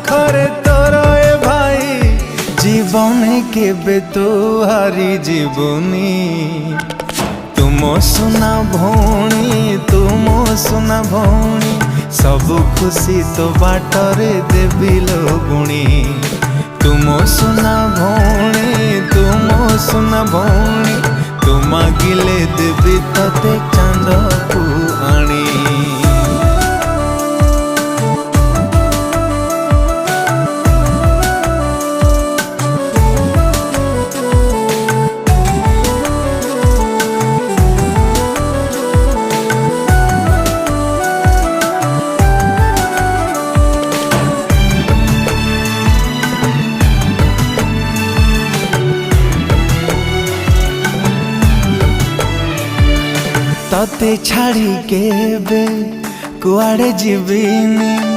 पाखरे तोर ए भाई जीवन केबे तो हारी जीवनी। तुम सुना भौणी तुम सुना भौणी सब खुशी तो बाटरे देवी लोगुणी। तुम सुना भौणी तुम सुना भौणी तू मागिले देवी तते चांद को आनी। तते छाड़ी के बे कुआड़े जीविनी।